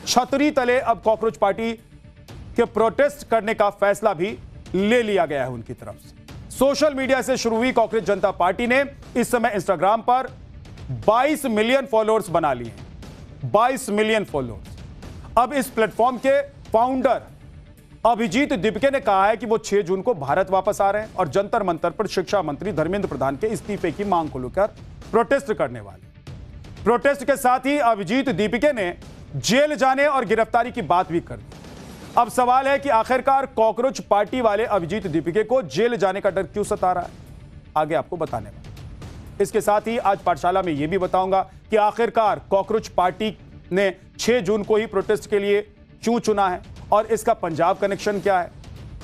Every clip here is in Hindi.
छतरी तले अब कॉकरोच पार्टी के प्रोटेस्ट करने का फैसला भी ले लिया गया है उनकी तरफ से। सोशल मीडिया से शुरू हुई कॉकरोच जनता पार्टी ने इस समय इंस्टाग्राम पर 22 मिलियन फॉलोअर्स बना लिए हैं। 22 मिलियन फॉलोअर्स। अब इस प्लेटफॉर्म के फाउंडर अभिजीत दीपके ने कहा है कि वो 6 जून को भारत वापस आ रहे हैं और जंतर मंतर पर शिक्षा मंत्री धर्मेंद्र प्रधान के इस्तीफे की मांग को लेकर प्रोटेस्ट करने वाले। प्रोटेस्ट के साथ ही अभिजीत दीपके ने जेल जाने और गिरफ्तारी की बात भी कर दी। अब सवाल है कि आखिरकार कॉकरोच पार्टी वाले अभिजीत दीपके को जेल जाने का डर क्यों सता रहा है, आगे आपको बताने वाला। इसके साथ ही आज पाठशाला में यह भी बताऊंगा कि आखिरकार कॉकरोच पार्टी ने 6 जून को ही प्रोटेस्ट के लिए क्यों चुना है और इसका पंजाब कनेक्शन क्या है।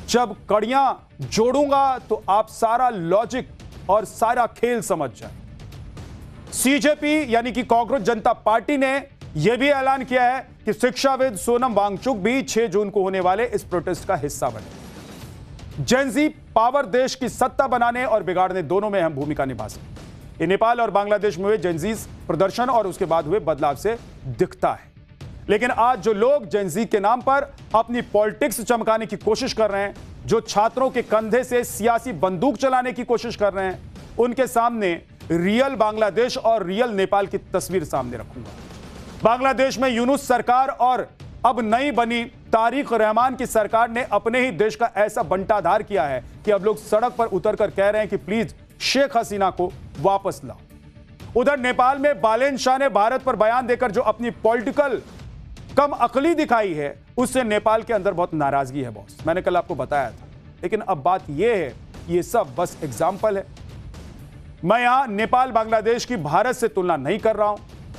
जब कड़ियां जोड़ूंगा तो आप सारा लॉजिक और सारा खेल समझ जाए। सीजेपी यानी कि कॉकरोच जनता पार्टी ने यह भी ऐलान किया है कि शिक्षाविद सोनम वांगचुक भी 6 जून को होने वाले इस प्रोटेस्ट का हिस्सा बने। जेनजी पावर देश की सत्ता बनाने और बिगाड़ने दोनों में अहम भूमिका निभा सकती है। नेपाल और बांग्लादेश में हुए जेनजीज प्रदर्शन और उसके बाद हुए बदलाव से दिखता है। लेकिन आज जो लोग जेनजी के नाम पर अपनी पॉलिटिक्स चमकाने की कोशिश कर रहे हैं, जो छात्रों के कंधे से सियासी बंदूक चलाने की कोशिश कर रहे हैं, उनके सामने रियल बांग्लादेश और रियल नेपाल की तस्वीर सामने रखूंगा। बांग्लादेश में यूनुस सरकार और अब नई बनी तारिक रहमान की सरकार ने अपने ही देश का ऐसा बंटाधार किया है कि अब लोग सड़क पर उतरकर कह रहे हैं कि प्लीज शेख हसीना को वापस लाओ। उधर नेपाल में बालेन शाह ने भारत पर बयान देकर जो अपनी पॉलिटिकल कम अकली दिखाई है, उससे नेपाल के अंदर बहुत नाराजगी है बॉस। मैंने कल आपको बताया था। लेकिन अब बात यह है, ये सब बस एग्जाम्पल है। मैं यहां नेपाल बांग्लादेश की भारत से तुलना नहीं कर रहा हूं।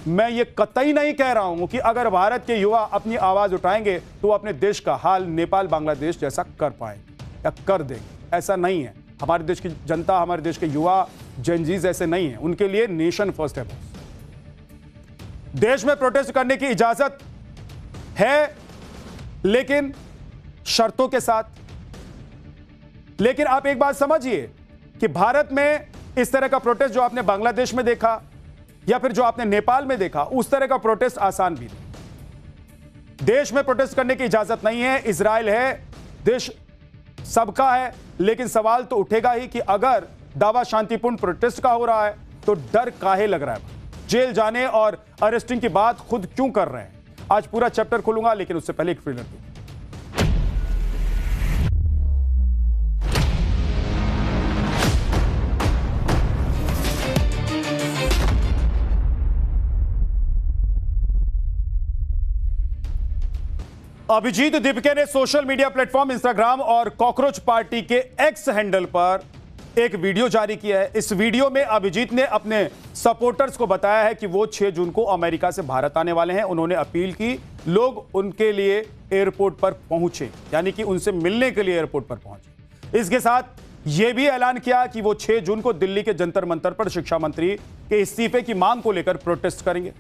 मैं ये कतई नहीं कह रहा हूं कि अगर भारत के युवा अपनी आवाज उठाएंगे तो अपने देश का हाल नेपाल बांग्लादेश जैसा कर पाएंगे या कर देंगे। ऐसा नहीं है। हमारे देश की जनता, हमारे देश के युवा जेनजीज ऐसे नहीं है। उनके लिए नेशन फर्स्ट है बॉस। देश में प्रोटेस्ट करने की इजाजत है, लेकिन शर्तों के साथ। लेकिन आप एक बात समझिए कि भारत में इस तरह का प्रोटेस्ट जो आपने बांग्लादेश में देखा या फिर जो आपने नेपाल में देखा, उस तरह का प्रोटेस्ट आसान भी नहीं। देश में प्रोटेस्ट करने की इजाजत नहीं है। इजराइल है, देश सबका है, लेकिन सवाल तो उठेगा ही कि अगर दावा शांतिपूर्ण प्रोटेस्ट का हो रहा है तो डर काहे लग रहा है। जेल जाने और अरेस्टिंग की बात खुद क्यों कर रहे हैं, आज पूरा चैप्टर खोलूंगा। लेकिन उससे पहले एक ट्रेलर दूं। अभिजीत दीपके ने सोशल मीडिया प्लेटफॉर्म इंस्टाग्राम और कॉकरोच पार्टी के एक्स हैंडल पर एक वीडियो जारी किया है। इस वीडियो में अभिजीत ने अपने सपोर्टर्स को बताया है कि वो 6 जून को अमेरिका से भारत आने वाले हैं। उन्होंने अपील की लोग उनके लिए एयरपोर्ट पर पहुंचे, यानी कि उनसे मिलने के लिए एयरपोर्ट पर पहुंचे। इसके साथ यह भी ऐलान किया कि वो 6 जून को दिल्ली के जंतर मंतर पर शिक्षा मंत्री के इस्तीफे की मांग को लेकर प्रोटेस्ट करेंगे।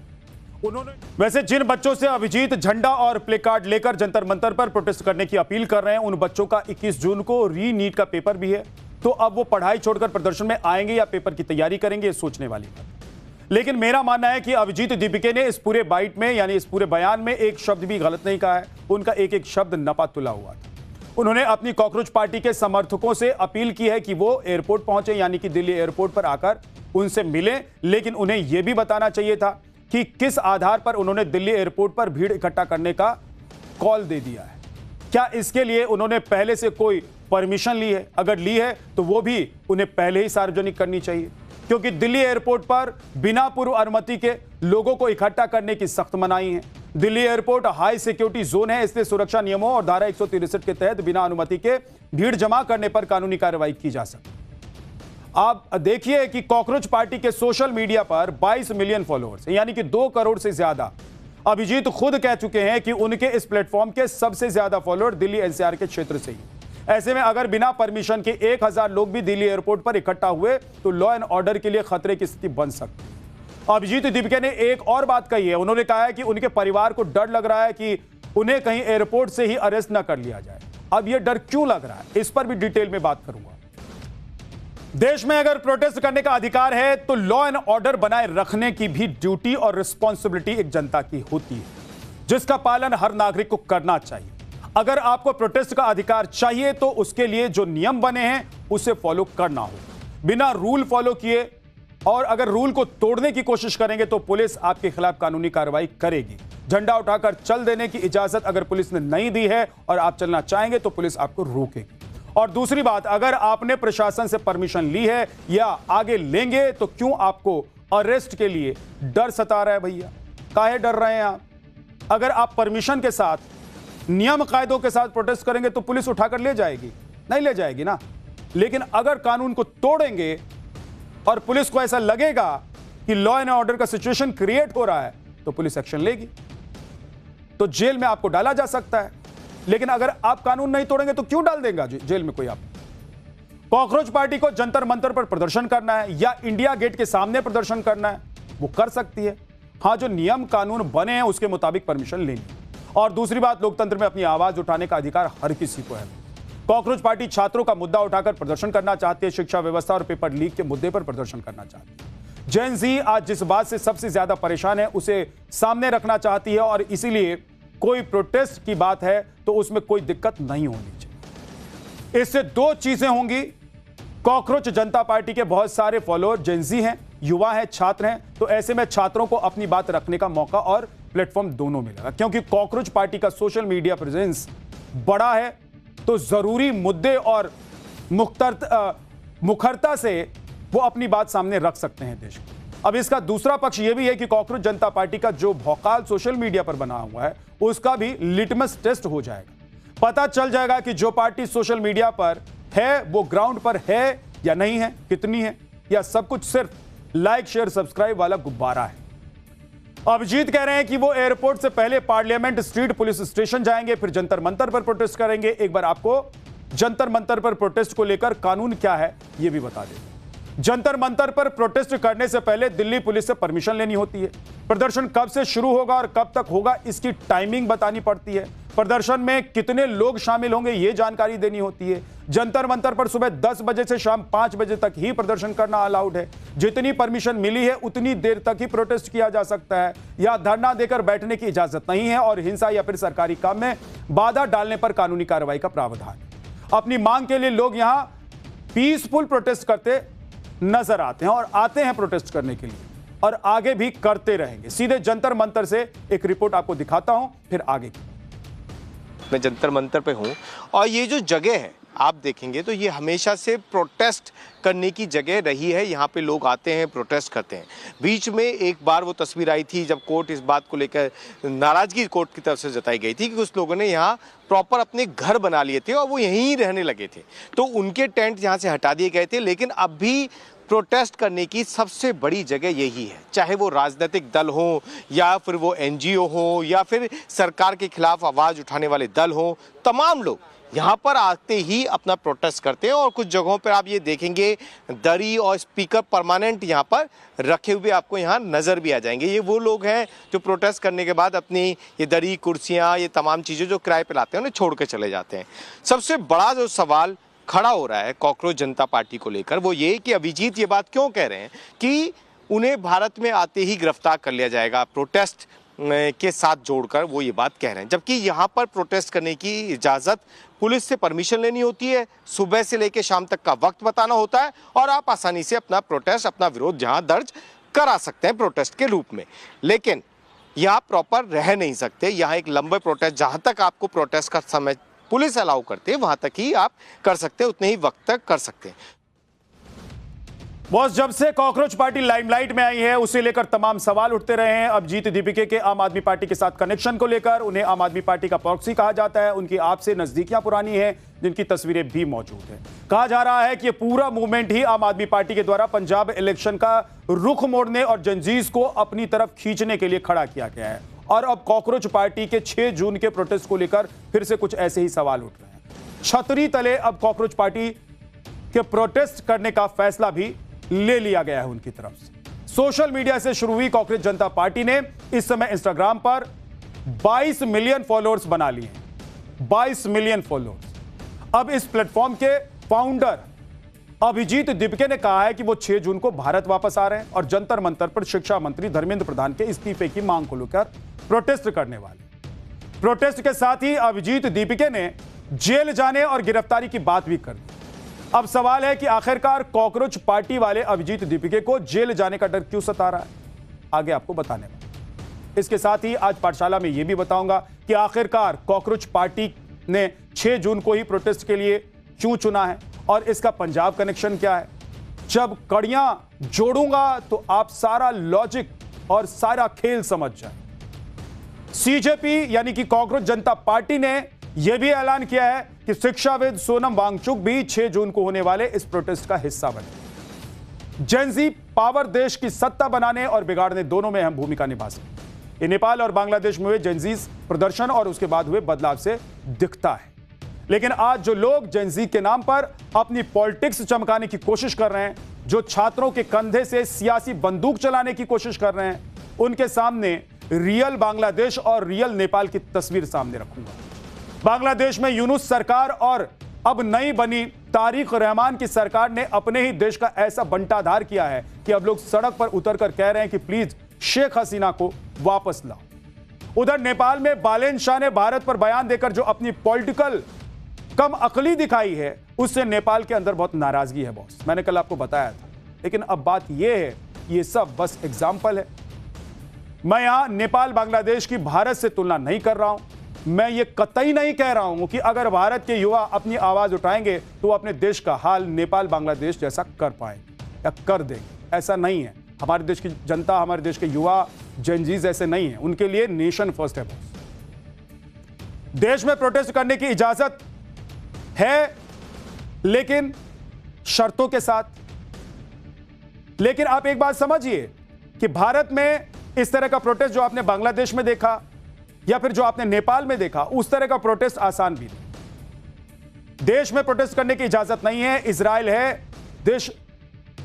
उन्होंने वैसे जिन बच्चों से अभिजीत झंडा और प्ले कार्ड लेकर जंतर मंतर पर प्रोटेस्ट करने की अपील कर रहे हैं, उन बच्चों का 21 जून को री नीट का पेपर भी है। तो अब वो पढ़ाई छोड़कर प्रदर्शन में आएंगे या पेपर की तैयारी करेंगे, ये सोचने वाली बात। लेकिन मेरा मानना है कि अभिजीत दीपके ने इस पूरे बाइट में, यानी इस पूरे बयान में, एक शब्द भी गलत नहीं कहा है। उनका एक एक शब्द नपा तुला हुआ था। उन्होंने अपनी कॉकरोच पार्टी के समर्थकों से अपील की है कि वो एयरपोर्ट पहुंचे, यानी कि दिल्ली एयरपोर्ट पर आकर उनसे मिलें। लेकिन उन्हें यह भी बताना चाहिए था कि किस आधार पर उन्होंने दिल्ली एयरपोर्ट पर भीड़ इकट्ठा करने का कॉल दे दिया है। क्या इसके लिए उन्होंने पहले से कोई परमिशन ली है? अगर ली है तो वो भी उन्हें पहले ही सार्वजनिक करनी चाहिए, क्योंकि दिल्ली एयरपोर्ट पर बिना पूर्व अनुमति के लोगों को इकट्ठा करने की सख्त मनाही है। Delhi airport high security zone है, इसलिए सुरक्षा नियमों और धारा 163 के तहत बिना अनुमति के भीड़ जमा करने पर कानूनी कार्रवाई की जा सकती है। आप देखिए कि कॉकरोच पार्टी के सोशल मीडिया पर 22 मिलियन फॉलोअर्स, यानी कि 2 करोड़ से ज्यादा। अभिजीत खुद कह चुके हैं कि उनके इस प्लेटफॉर्म के सबसे ज्यादा फॉलोअर दिल्ली एनसीआर के क्षेत्र से ही। ऐसे में अगर बिना परमिशन के 1000 लोग भी दिल्ली एयरपोर्ट पर इकट्ठा हुए तो लॉ एंड ऑर्डर के लिए खतरे की स्थिति बन सकती है। अभिजीत दीपके ने एक और बात कही है। उन्होंने कहा है कि उनके परिवार को डर लग रहा है कि उन्हें कहीं एयरपोर्ट से ही अरेस्ट न कर लिया जाए। अब यह डर क्यों लग रहा है, इस पर भी डिटेल में बात करूंगा। देश में अगर प्रोटेस्ट करने का अधिकार है तो लॉ एंड ऑर्डर बनाए रखने की भी ड्यूटी और रिस्पॉन्सिबिलिटी एक जनता की होती है। जिसका पालन हर नागरिक को करना चाहिए। अगर आपको प्रोटेस्ट का अधिकार चाहिए तो उसके लिए जो नियम बने हैं उसे फॉलो करना होगा। बिना रूल फॉलो किए और अगर रूल को तोड़ने की कोशिश करेंगे तो पुलिस आपके खिलाफ कानूनी कार्रवाई करेगी। झंडा उठाकर चल देने की इजाजत अगर पुलिस ने नहीं दी है और आप चलना चाहेंगे तो पुलिस आपको रोकेगी। और दूसरी बात, अगर आपने प्रशासन से परमिशन ली है या आगे लेंगे तो क्यों आपको अरेस्ट के लिए डर सता रहा है भैया? काहे डर रहे हैं आप? अगर आप परमिशन के साथ, नियम कायदों के साथ प्रोटेस्ट करेंगे तो पुलिस उठाकर ले जाएगी? नहीं ले जाएगी ना। लेकिन अगर कानून को तोड़ेंगे और पुलिस को ऐसा लगेगा कि लॉ एंड ऑर्डर का सिचुएशन क्रिएट हो रहा है तो पुलिस एक्शन लेगी, तो जेल में आपको डाला जा सकता है। लेकिन अगर आप कानून नहीं तोड़ेंगे तो क्यों डाल देगा जेल में कोई? आप कॉकरोच पार्टी को जंतर मंतर पर प्रदर्शन करना है या इंडिया गेट के सामने प्रदर्शन करना है, वो कर सकती है। हां, जो नियम कानून बने हैं उसके मुताबिक परमिशन लेनी। और दूसरी बात, लोकतंत्र में अपनी आवाज उठाने का अधिकार हर किसी को है। कॉकरोच पार्टी छात्रों का मुद्दा उठाकर प्रदर्शन करना चाहती है, शिक्षा व्यवस्था और पेपर लीक के मुद्दे पर प्रदर्शन करना चाहती है। जेन जी आज जिस बात से सबसे ज्यादा परेशान है उसे सामने रखना चाहती है और इसीलिए कोई प्रोटेस्ट की बात है तो उसमें कोई दिक्कत नहीं होनी चाहिए। इससे दो चीजें होंगी। कॉकरोच जनता पार्टी के बहुत सारे फॉलोअर जेन जी हैं, युवा हैं, छात्र हैं, तो ऐसे में छात्रों को अपनी बात रखने का मौका और प्लेटफॉर्म दोनों मिलेगा। क्योंकि कॉकरोच पार्टी का सोशल मीडिया प्रेजेंस बड़ा है तो जरूरी मुद्दे और मुखरता से वो अपनी बात सामने रख सकते हैं देश को। अब इसका दूसरा पक्ष यह भी है कि कॉकरोच जनता पार्टी का जो भौकाल सोशल मीडिया पर बना हुआ है उसका भी लिटमस टेस्ट हो जाएगा। पता चल जाएगा कि जो पार्टी सोशल मीडिया पर है वो ग्राउंड पर है या नहीं है, कितनी है, या सब कुछ सिर्फ लाइक शेयर सब्सक्राइब वाला गुब्बारा है। अभिजीत कह रहे हैं कि वो एयरपोर्ट से पहले पार्लियामेंट स्ट्रीट पुलिस स्टेशन जाएंगे, फिर जंतर मंतर पर प्रोटेस्ट करेंगे। एक बार आपको जंतर मंतर पर प्रोटेस्ट को लेकर कानून क्या है ये भी बता दें। जंतर मंतर पर प्रोटेस्ट करने से पहले दिल्ली पुलिस से परमिशन लेनी होती है। प्रदर्शन कब से शुरू होगा और कब तक होगा इसकी टाइमिंग बतानी पड़ती है। प्रदर्शन में कितने लोग शामिल होंगे ये जानकारी देनी होती है। जंतर मंतर पर सुबह 10 बजे से शाम 5 बजे तक ही प्रदर्शन करना अलाउड है। जितनी परमिशन मिली है उतनी देर तक ही प्रोटेस्ट किया जा सकता है या धरना देकर बैठने की इजाजत नहीं है और हिंसा या फिर सरकारी काम में बाधा डालने पर कानूनी कार्रवाई का प्रावधान है। अपनी मांग के लिए लोग यहां पीसफुल प्रोटेस्ट करते नजर आते हैं और आते हैं प्रोटेस्ट करने के लिए और आगे भी करते रहेंगे। सीधे जंतर मंतर से एक रिपोर्ट आपको दिखाता हूं, फिर आगे की। मैं जंतर मंतर पे हूं और ये जो जगह है आप देखेंगे तो ये हमेशा से प्रोटेस्ट करने की जगह रही है। यहाँ पे लोग आते हैं, प्रोटेस्ट करते हैं। बीच में एक बार वो तस्वीर आई थी जब कोर्ट इस बात को लेकर नाराजगी कोर्ट की तरफ से जताई गई थी कि कुछ लोगों ने यहाँ प्रॉपर अपने घर बना लिए थे और वो यहीं रहने लगे थे, तो उनके टेंट यहाँ से हटा दिए गए थे। लेकिन अब भी प्रोटेस्ट करने की सबसे बड़ी जगह यही है, चाहे वो राजनीतिक दल हो या फिर वो एनजीओ हो या फिर सरकार के खिलाफ आवाज़ उठाने वाले दल हो, तमाम लोग यहाँ पर आते ही अपना प्रोटेस्ट करते हैं। और कुछ जगहों पर आप ये देखेंगे दरी और स्पीकर परमानेंट यहाँ पर रखे हुए आपको यहाँ नज़र भी आ जाएंगे। ये वो लोग हैं जो प्रोटेस्ट करने के बाद अपनी ये दरी, कुर्सियाँ, ये तमाम चीज़ें जो किराए पर लाते हैं उन्हें छोड़ के चले जाते हैं। सबसे बड़ा जो सवाल खड़ा हो रहा है कॉकरोच जनता पार्टी को लेकर वो ये कि अभिजीत ये बात क्यों कह रहे हैं कि उन्हें भारत में आते ही गिरफ्तार कर लिया जाएगा, प्रोटेस्ट के साथ जोड़कर वो ये बात कह रहे हैं। जबकि यहाँ पर प्रोटेस्ट करने की इजाज़त पुलिस से परमिशन लेनी होती है, सुबह से लेकर शाम तक का वक्त बताना होता है और आप आसानी से अपना प्रोटेस्ट, अपना विरोध जहाँ दर्ज करा सकते हैं प्रोटेस्ट के रूप में। लेकिन यहाँ प्रॉपर रह नहीं सकते। यहाँ एक लंबे प्रोटेस्ट, जहाँ तक आपको प्रोटेस्ट का समय पुलिस अलाउ करते हैं वहां तक ही आप कर सकते हैं, उतने ही वक्त तक कर सकते हैं। बॉस, जब से कॉकरोच पार्टी लाइमलाइट में आई है उसे लेकर तमाम सवाल उठते रहे हैं। अभिजीत दीपिके के आम आदमी पार्टी के साथ कनेक्शन को लेकर उन्हें आम आदमी पार्टी का प्रॉक्सी कहा जाता है। उनकी आपसे नजदीकियां पुरानी हैं, जिनकी तस्वीरें भी मौजूद हैं। कहा जा रहा है कि ये पूरा मूवमेंट ही आम आदमी पार्टी के द्वारा पंजाब इलेक्शन का रुख मोड़ने और जंजीज को अपनी तरफ खींचने के लिए खड़ा किया गया है। और अब कॉकरोच पार्टी के 6 जून के प्रोटेस्ट को लेकर फिर से कुछ ऐसे ही सवाल उठ रहे हैं। छतरी तले अब कॉकरोच पार्टी के प्रोटेस्ट करने का फैसला भी ले लिया गया है उनकी तरफ से। सोशल मीडिया से शुरू हुई कॉकरोच जनता पार्टी ने इस समय इंस्टाग्राम पर 22 मिलियन फॉलोअर्स बना लिए हैं। 22 मिलियन फॉलोअर्स। अब इस प्लेटफॉर्म के फाउंडर अभिजीत दीपिके ने कहा है कि वो 6 जून को भारत वापस आ रहे हैं और जंतर मंतर पर शिक्षा मंत्री धर्मेंद्र प्रधान के इस्तीफे की मांग को लेकर प्रोटेस्ट करने वाले। प्रोटेस्ट के साथ ही अभिजीत दीपिके ने जेल जाने और गिरफ्तारी की बात भी कर दी। अब सवाल है कि आखिरकार कॉकरोच पार्टी वाले अभिजीत दीपिके को जेल जाने का डर क्यों सता रहा है, आगे आपको बताने वाला। इसके साथ ही आज पाठशाला में यह भी बताऊंगा कि आखिरकार कॉकरोच पार्टी ने 6 जून को ही प्रोटेस्ट के लिए क्यों चुना है और इसका पंजाब कनेक्शन क्या है। जब कड़ियां जोड़ूंगा तो आप सारा लॉजिक और सारा खेल समझ जाए। सीजेपी यानी कि कॉकरोच जनता पार्टी ने यह भी ऐलान किया है कि शिक्षाविद सोनम वांगचुक भी 6 जून को होने वाले इस प्रोटेस्ट का हिस्सा बने। जेनजी पावर देश की सत्ता बनाने और बिगाड़ने दोनों में अहम भूमिका निभा सकती है। नेपाल और बांग्लादेश में हुए जेनजीज प्रदर्शन और उसके बाद हुए बदलाव से दिखता है। लेकिन आज जो लोग जेनजी के नाम पर अपनी पॉलिटिक्स चमकाने की कोशिश कर रहे हैं, जो छात्रों के कंधे से सियासी बंदूक चलाने की कोशिश कर रहे हैं, उनके सामने रियल बांग्लादेश और रियल नेपाल की तस्वीर सामने रखूंगा। बांग्लादेश में यूनुस सरकार और अब नई बनी तारिक रहमान की सरकार ने अपने ही देश का ऐसा बंटाधार किया है कि अब लोग सड़क पर उतरकर कह रहे हैं कि प्लीज शेख हसीना को वापस लाओ। उधर नेपाल में बालेन शाह ने भारत पर बयान देकर जो अपनी पॉलिटिकल कम अकली दिखाई है, उससे नेपाल के अंदर बहुत नाराजगी है बॉस। मैंने कल आपको बताया था। लेकिन अब बात यह है, ये सब बस एग्जाम्पल है। मैं यहां नेपाल बांग्लादेश की भारत से तुलना नहीं कर रहा हूं। मैं ये कतई नहीं कह रहा हूं कि अगर भारत के युवा अपनी आवाज उठाएंगे तो अपने देश का हाल नेपाल बांग्लादेश जैसा कर पाएंगे या कर देंगे। ऐसा नहीं है। हमारे देश की जनता, हमारे देश के युवा जेनजीज ऐसे नहीं है। उनके लिए नेशन फर्स्ट है बॉस। देश में प्रोटेस्ट करने की इजाजत है, लेकिन शर्तों के साथ। लेकिन आप एक बात समझिए कि भारत में इस तरह का प्रोटेस्ट जो आपने बांग्लादेश में देखा या फिर जो आपने नेपाल में देखा, उस तरह का प्रोटेस्ट आसान भी नहीं। देश में प्रोटेस्ट करने की इजाजत नहीं है। इजराइल है, देश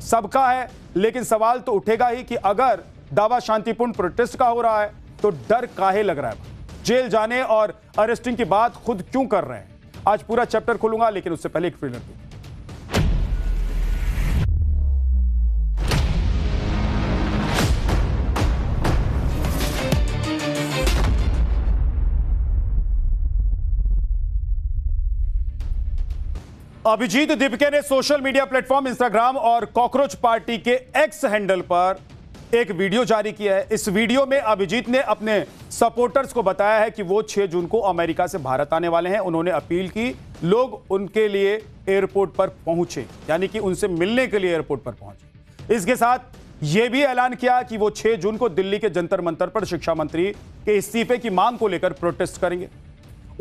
सबका है, लेकिन सवाल तो उठेगा ही कि अगर दावा शांतिपूर्ण प्रोटेस्ट का हो रहा है तो डर काहे लग रहा है। जेल जाने और अरेस्टिंग की बात खुद क्यों कर रहे हैं, आज पूरा चैप्टर खोलूंगा। लेकिन उससे पहले एक ट्रेलर भी। अभिजीत दीपिके ने सोशल मीडिया प्लेटफॉर्म इंस्टाग्राम और कॉकरोच पार्टी के एक्स हैंडल पर एक वीडियो जारी किया है। इस वीडियो में अभिजीत ने अपने सपोर्टर्स को बताया है कि वो 6 जून को अमेरिका से भारत आने वाले हैं। उन्होंने अपील की लोग उनके लिए एयरपोर्ट पर पहुंचे, यानी कि उनसे मिलने के लिए एयरपोर्ट पर पहुंचे। इसके साथ यह भी ऐलान किया कि वो 6 जून को दिल्ली के जंतर मंतर पर शिक्षा मंत्री के इस्तीफे की मांग को लेकर प्रोटेस्ट करेंगे।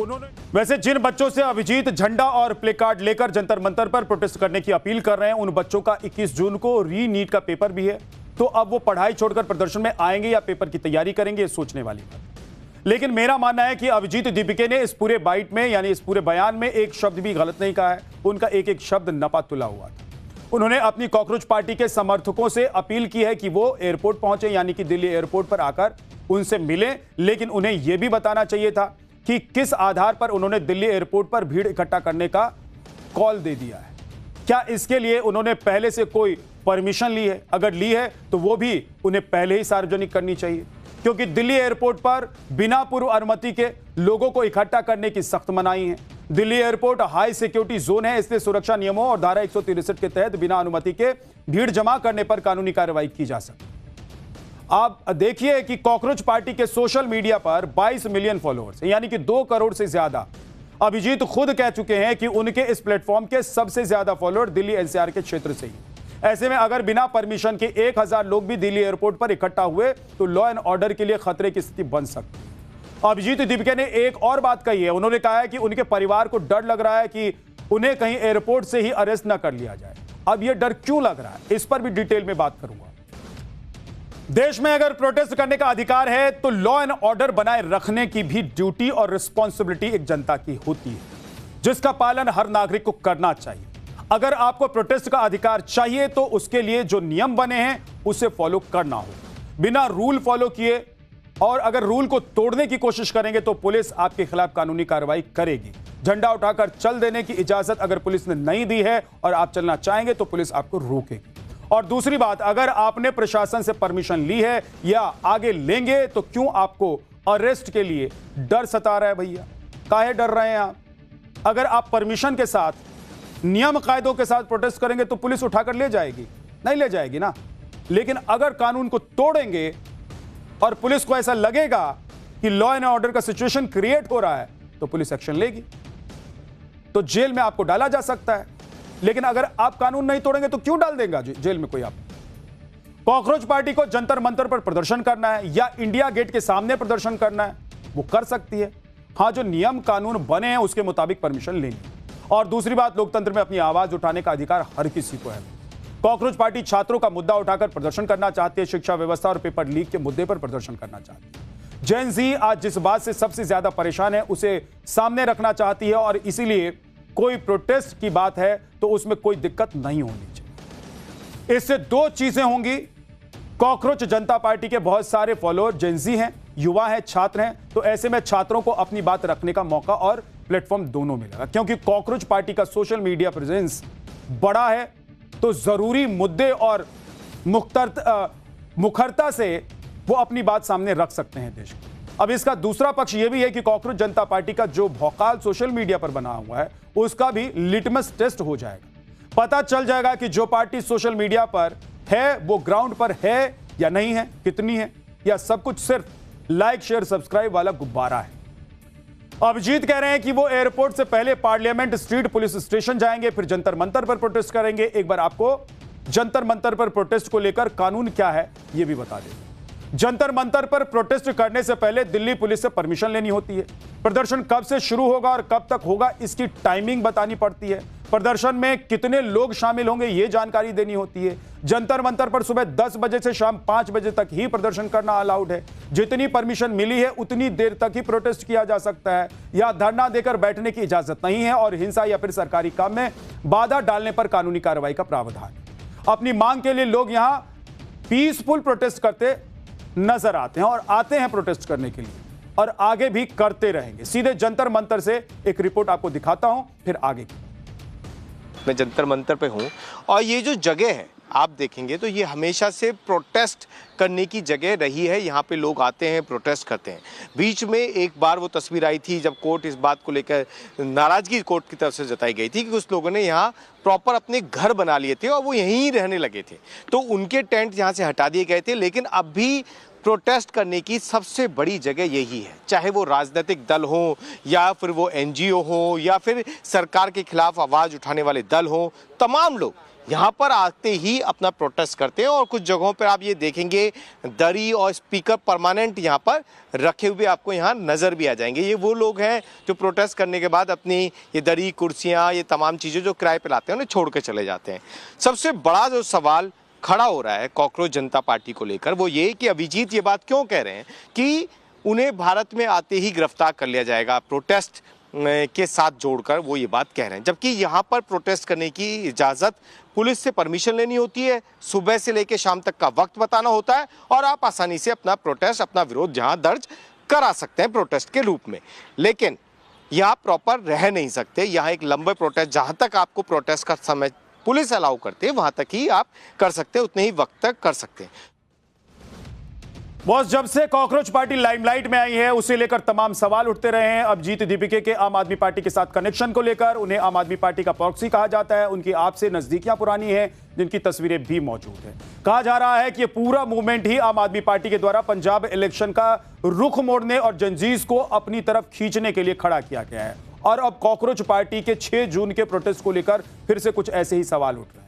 उन्होंने वैसे जिन बच्चों से अभिजीत झंडा और प्ले कार्ड लेकर जंतर मंतर पर प्रोटेस्ट करने की अपील कर रहे हैं, उन बच्चों का 21 जून को री नीट का पेपर भी है। तो अब वो पढ़ाई छोड़कर प्रदर्शन में आएंगे या पेपर की तैयारी करेंगे, ये सोचने वाली बात। लेकिन मेरा मानना है कि अभिजीत दीपिके ने इस पूरे बाइट में, यानी इस पूरे बयान में, एक शब्द भी गलत नहीं कहा है। उनका एक एक शब्द नपा तुला हुआ था। उन्होंने अपनी कॉकरोच पार्टी के समर्थकों से अपील की है कि वो एयरपोर्ट पहुंचे, यानी कि दिल्ली एयरपोर्ट पर आकर उनसे मिलें। लेकिन उन्हें यह भी बताना चाहिए था कि किस आधार पर उन्होंने दिल्ली एयरपोर्ट पर भीड़ इकट्ठा करने का कॉल दे दिया है। क्या इसके लिए उन्होंने पहले से कोई परमिशन ली है? अगर ली है तो वो भी उन्हें पहले ही सार्वजनिक करनी चाहिए, क्योंकि दिल्ली एयरपोर्ट पर बिना पूर्व अनुमति के लोगों को इकट्ठा करने की सख्त मनाही है। Delhi airport high security zone है, इसलिए सुरक्षा नियमों और धारा 163 के तहत बिना अनुमति के भीड़ जमा करने पर कानूनी कार्रवाई की जा सकती है। आप देखिए कि कॉकरोच पार्टी के सोशल मीडिया पर 22 मिलियन फॉलोअर्स, यानी कि 2 करोड़ से ज्यादा। अभिजीत खुद कह चुके हैं कि उनके इस प्लेटफॉर्म के सबसे ज्यादा फॉलोअर दिल्ली एनसीआर के क्षेत्र से ही। ऐसे में अगर बिना परमिशन के 1000 लोग भी दिल्ली एयरपोर्ट पर इकट्ठा हुए तो लॉ एंड ऑर्डर के लिए खतरे की स्थिति बन सकती है। अभिजीत दीपिके ने एक और बात कही है। उन्होंने कहा है कि उनके परिवार को डर लग रहा है कि उन्हें कहीं एयरपोर्ट से ही अरेस्ट न कर लिया जाए। अब यह डर क्यों लग रहा है, इस पर भी डिटेल में बात करूंगा। देश में अगर प्रोटेस्ट करने का अधिकार है तो लॉ एंड ऑर्डर बनाए रखने की भी ड्यूटी और रिस्पॉन्सिबिलिटी एक जनता की होती है, जिसका पालन हर नागरिक को करना चाहिए। अगर आपको प्रोटेस्ट का अधिकार चाहिए तो उसके लिए जो नियम बने हैं उसे फॉलो करना हो। बिना रूल फॉलो किए और अगर रूल को तोड़ने की कोशिश करेंगे तो पुलिस आपके खिलाफ कानूनी कार्रवाई करेगी। झंडा उठाकर चल देने की इजाजत अगर पुलिस ने नहीं दी है और आप चलना चाहेंगे तो पुलिस आपको रोकेगी। और दूसरी बात, अगर आपने प्रशासन से परमिशन ली है या आगे लेंगे तो क्यों आपको अरेस्ट के लिए डर सता रहा है। भैया काहे डर रहे हैं आप? अगर आप परमिशन के साथ, नियम कायदों के साथ प्रोटेस्ट करेंगे तो पुलिस उठाकर ले जाएगी? नहीं ले जाएगी ना। लेकिन अगर कानून को तोड़ेंगे और पुलिस को ऐसा लगेगा कि लॉ एंड ऑर्डर का सिचुएशन क्रिएट हो रहा है तो पुलिस एक्शन लेगी, तो जेल में आपको डाला जा सकता है। लेकिन अगर आप कानून नहीं तोड़ेंगे तो क्यों डाल देगा जेल में कोई आप? कॉकरोच पार्टी को जंतर मंतर पर प्रदर्शन करना है या इंडिया गेट के सामने प्रदर्शन करना है, वो कर सकती है। हां, जो नियम कानून बने हैं उसके मुताबिक परमिशन लेनी। और दूसरी बात, लोकतंत्र में अपनी आवाज उठाने का अधिकार हर किसी को है। कॉकरोच पार्टी छात्रों का मुद्दा उठाकर प्रदर्शन करना चाहती है, शिक्षा व्यवस्था और पेपर लीक के मुद्दे पर प्रदर्शन करना चाहती है। जेन ज़ी आज जिस बात से सबसे ज्यादा परेशान है उसे सामने रखना चाहती है और इसीलिए कोई प्रोटेस्ट की बात है तो उसमें कोई दिक्कत नहीं होनी चाहिए। इससे दो चीजें होंगी। कॉकरोच जनता पार्टी के बहुत सारे फॉलोअर जेन ज़ी हैं, युवा हैं, छात्र हैं, तो ऐसे में छात्रों को अपनी बात रखने का मौका और प्लेटफॉर्म दोनों मिलेगा। क्योंकि कॉकरोच पार्टी का सोशल मीडिया प्रेजेंस बड़ा है तो जरूरी मुद्दे और मुखरता से वो अपनी बात सामने रख सकते हैं देश को। अब इसका दूसरा पक्ष यह भी है कि कॉकरोच जनता पार्टी का जो भौकाल सोशल मीडिया पर बना हुआ है उसका भी लिटमस टेस्ट हो जाएगा। पता चल जाएगा कि जो पार्टी सोशल मीडिया पर है वो ग्राउंड पर है या नहीं है, कितनी है, या सब कुछ सिर्फ लाइक शेयर सब्सक्राइब वाला गुब्बारा है। अभिजीत कह रहे हैं कि वो एयरपोर्ट से पहले पार्लियामेंट स्ट्रीट पुलिस स्टेशन जाएंगे, फिर जंतर मंतर पर प्रोटेस्ट करेंगे। एक बार आपको जंतर मंतर पर प्रोटेस्ट को लेकर कानून क्या है ये भी बता दें। जंतर मंतर पर प्रोटेस्ट करने से पहले दिल्ली पुलिस से परमिशन लेनी होती है। प्रदर्शन कब से शुरू होगा और कब तक होगा इसकी टाइमिंग बतानी पड़ती है। प्रदर्शन में कितने लोग शामिल होंगे ये जानकारी देनी होती है। जंतर मंतर पर सुबह 10 बजे से शाम 5 बजे तक ही प्रदर्शन करना अलाउड है। जितनी परमिशन मिली है उतनी देर तक ही प्रोटेस्ट किया जा सकता है। या धरना देकर बैठने की इजाजत नहीं है और हिंसा या फिर सरकारी काम में बाधा डालने पर कानूनी कार्रवाई का प्रावधान है। अपनी मांग के लिए लोग यहां पीसफुल प्रोटेस्ट करते नजर आते हैं और आते हैं प्रोटेस्ट करने के लिए और आगे भी करते रहेंगे। सीधे जंतर मंतर से एक रिपोर्ट आपको दिखाता हूं, फिर आगे की। मैं जंतर मंतर पे हूं और ये जो जगह है आप देखेंगे तो ये हमेशा से प्रोटेस्ट करने की जगह रही है। यहाँ पे लोग आते हैं, प्रोटेस्ट करते हैं। बीच में एक बार वो तस्वीर आई थी जब कोर्ट इस बात को लेकर नाराजगी कोर्ट की तरफ से जताई गई थी कि कुछ लोगों ने यहाँ प्रॉपर अपने घर बना लिए थे और वो यहीं रहने लगे थे, तो उनके टेंट यहाँ से हटा दिए गए थे। लेकिन अब भी प्रोटेस्ट करने की सबसे बड़ी जगह यही है, चाहे वो राजनीतिक दल हो या फिर वो एनजीओ हो या फिर सरकार के खिलाफ आवाज़ उठाने वाले दल हो, तमाम लोग यहाँ पर आते ही अपना प्रोटेस्ट करते हैं। और कुछ जगहों पर आप ये देखेंगे दरी और स्पीकर परमानेंट यहाँ पर रखे हुए आपको यहाँ नज़र भी आ जाएंगे। ये वो लोग हैं जो प्रोटेस्ट करने के बाद अपनी ये दरी, कुर्सियाँ, ये तमाम चीज़ें जो किराए पर लाते हैं उन्हें छोड़ के चले जाते हैं। सबसे बड़ा जो सवाल खड़ा हो रहा है कॉकरोच जनता पार्टी को लेकर वो ये कि अभिजीत ये बात क्यों कह रहे हैं कि उन्हें भारत में आते ही गिरफ्तार कर लिया जाएगा, प्रोटेस्ट के साथ जोड़कर वो ये बात कह रहे हैं। जबकि यहाँ पर प्रोटेस्ट करने की इजाज़त पुलिस से परमिशन लेनी होती है, सुबह से लेकर शाम तक का वक्त बताना होता है और आप आसानी से अपना प्रोटेस्ट, अपना विरोध जहाँ दर्ज करा सकते हैं प्रोटेस्ट के रूप में। लेकिन यहाँ प्रॉपर रह नहीं सकते। यहाँ एक लंबे प्रोटेस्ट, जहाँ तक आपको प्रोटेस्ट का समय पुलिस अलाउ करते हैं वहां तक ही आप कर सकते हैं, उतने ही वक्त तक कर सकते हैं। बॉस, जब से कॉकरोच पार्टी लाइमलाइट में आई है उसे लेकर तमाम सवाल उठते रहे हैं। अभिजीत दीपिके के आम आदमी पार्टी के साथ कनेक्शन को लेकर उन्हें आम आदमी पार्टी का प्रॉक्सी कहा जाता है। उनकी आपसे नजदीकियां पुरानी हैं, जिनकी तस्वीरें भी मौजूद हैं। कहा जा रहा है कि ये पूरा मूवमेंट ही आम आदमी पार्टी के द्वारा पंजाब इलेक्शन का रुख मोड़ने और जंजीज को अपनी तरफ खींचने के लिए खड़ा किया गया है। और अब कॉकरोच पार्टी के 6 जून के प्रोटेस्ट को लेकर फिर से कुछ ऐसे ही सवाल उठ रहे हैं।